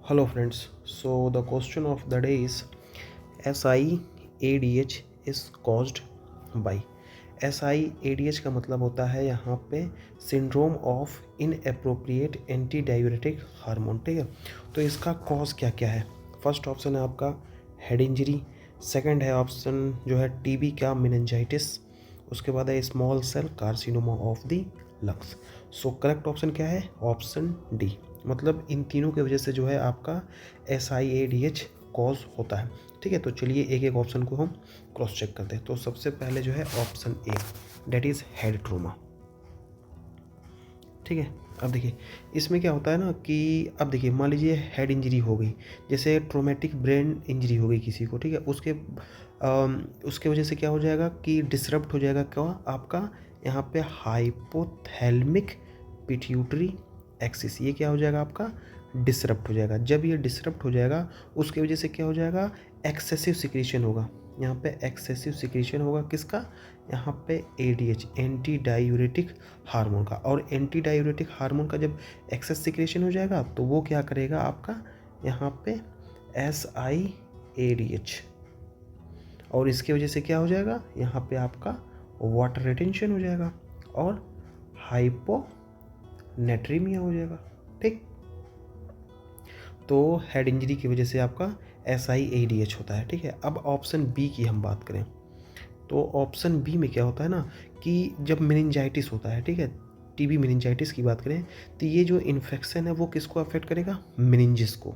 Hello friends, so the question of the day is SIADH is caused by SIADH का मतलब होता है यहाँ पे syndrome of inappropriate anti diuretic hormone. ठीक है, तो इसका कॉज क्या क्या है। फर्स्ट ऑप्शन है आपका हेड इंजरी, सेकंड है ऑप्शन जो है टीबी का मेनिंजाइटिस, उसके बाद है small cell carcinoma of the lungs. So correct option क्या है, ऑप्शन डी। मतलब इन तीनों की वजह से जो है आपका SIADH कॉज होता है। ठीक है, तो चलिए एक एक ऑप्शन को हम क्रॉस चेक करते हैं। तो सबसे पहले जो है option A, that is head trauma. ठीक है, अब देखिए इसमें क्या होता है ना कि अब देखिए मान लीजिए हेड इंजरी हो गई, जैसे ट्रोमेटिक ब्रेन इंजरी हो गई किसी को। ठीक है, उसके वजह से क्या हो जाएगा कि डिसरप्ट हो जाएगा क्या आपका यहाँ पे हाइपोथैलेमिक पिट्यूटरी एक्सिस। ये क्या हो जाएगा आपका डिसरप्ट हो जाएगा। जब ये डिसरप्ट हो जाएगा उसके वजह से क्या हो जाएगा, एक्सेसिव सिक्रीशन होगा। यहाँ पे एक्सेसिव सिक्रीशन होगा किसका, यहाँ पे ADH एंटी डायूरेटिक हार्मोन का। और एंटी डायूरेटिक हार्मोन का जब एक्सेस सिक्रेशन हो जाएगा तो वो क्या करेगा आपका यहाँ पे SIADH, और इसकी वजह से क्या हो जाएगा यहाँ पे आपका वाटर रिटेंशन हो जाएगा और हाइपोनेट्रीमिया हो जाएगा। ठीक, तो हेड इंजरी की वजह से आपका SIADH होता है। ठीक है, अब ऑप्शन बी की हम बात करें तो ऑप्शन बी में क्या होता है ना कि जब मेनिंजाइटिस होता है, ठीक है, टीबी मेनिंजाइटिस की बात करें तो ये जो इन्फेक्शन है वो किसको अफेक्ट करेगा, मेनिंजिस को।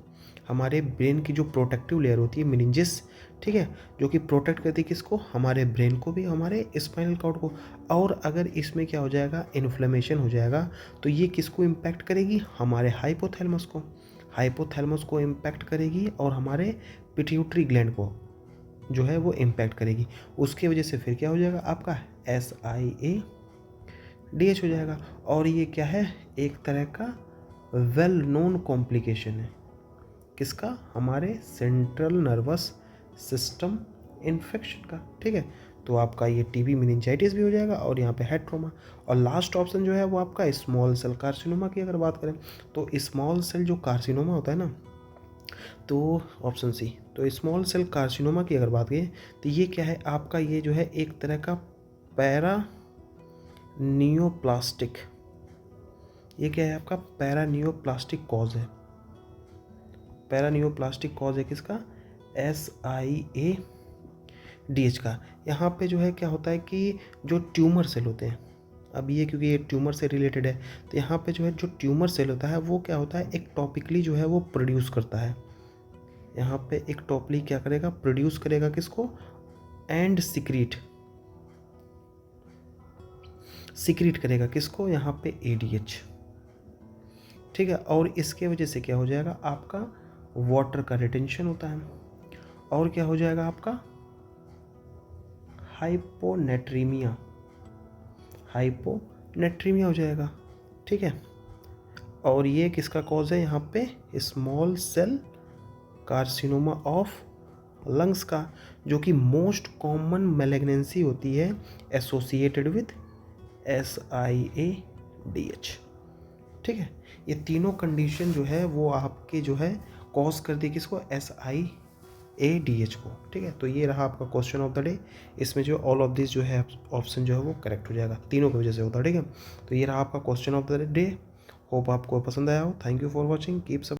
हमारे ब्रेन की जो प्रोटेक्टिव लेयर होती है मेनिंजिस, ठीक है, जो कि प्रोटेक्ट करती है किसको, हमारे ब्रेन को भी, हमारे स्पाइनल कॉर्ड को। और अगर इसमें क्या हो जाएगा, इन्फ्लेमेशन हो जाएगा तो ये किसको इम्पैक्ट करेगी, हमारे हाइपोथैलेमस को। हाइपोथैलेमस को इम्पैक्ट करेगी और हमारे पिट्यूटरी ग्लैंड को जो है वो इम्पैक्ट करेगी। उसकी वजह से फिर क्या हो जाएगा आपका SIADH हो जाएगा। और ये क्या है, एक तरह का वेल नोन कॉम्प्लिकेशन है किसका, हमारे सेंट्रल नर्वस सिस्टम इन्फेक्शन का। ठीक है, तो आपका ये टीबी मेनिंजाइटिस भी हो जाएगा और यहाँ पे हेड ट्रॉमा। और लास्ट ऑप्शन जो है वो आपका स्मॉल सेल कार्सिनोमा की अगर बात करें तो स्मॉल सेल जो कार्सिनोमा होता है ना, तो ऑप्शन सी, तो स्मॉल सेल कार्सिनोमा की अगर बात करें तो ये क्या है आपका, ये जो है एक तरह का पैरा नियोप्लास्टिक, ये क्या है आपका पैरा नियोप्लास्टिक कॉज है। पैरा नियोप्लास्टिक कॉज है किसका, SIADH का। यहाँ पे जो है क्या होता है कि जो ट्यूमर सेल होते हैं, अब ये क्योंकि ये ट्यूमर से रिलेटेड है तो यहाँ पे जो है जो ट्यूमर सेल होता है वो क्या होता है, एक टॉपिकली जो है वो प्रोड्यूस करता है। यहाँ पे एक टॉपली क्या करेगा, प्रोड्यूस करेगा किसको, एंड सिक्रीट करेगा किसको, यहाँ पे ADH। ठीक है, और इसके वजह से क्या हो जाएगा आपका वाटर का रिटेंशन होता है और क्या हो जाएगा आपका हाइपोनेट्रीमिया हो जाएगा। ठीक है, और ये किसका कॉज है, यहाँ पे small cell carcinoma of lungs का, जो कि मोस्ट कॉमन मैलिग्नेंसी होती है एसोसिएटेड विथ SIADH। ठीक है, ये तीनों कंडीशन जो है वो आपके जो है कॉज कर दी किसको, SIADH को। ठीक है, तो ये रहा आपका क्वेश्चन ऑफ द डे। इसमें जो ऑल ऑफ दिस जो है ऑप्शन जो है वो करेक्ट हो जाएगा, तीनों की वजह से होता है। ठीक है, तो ये रहा आपका question of the day. Hope आपको पसंद आया हो। Thank you for watching, keep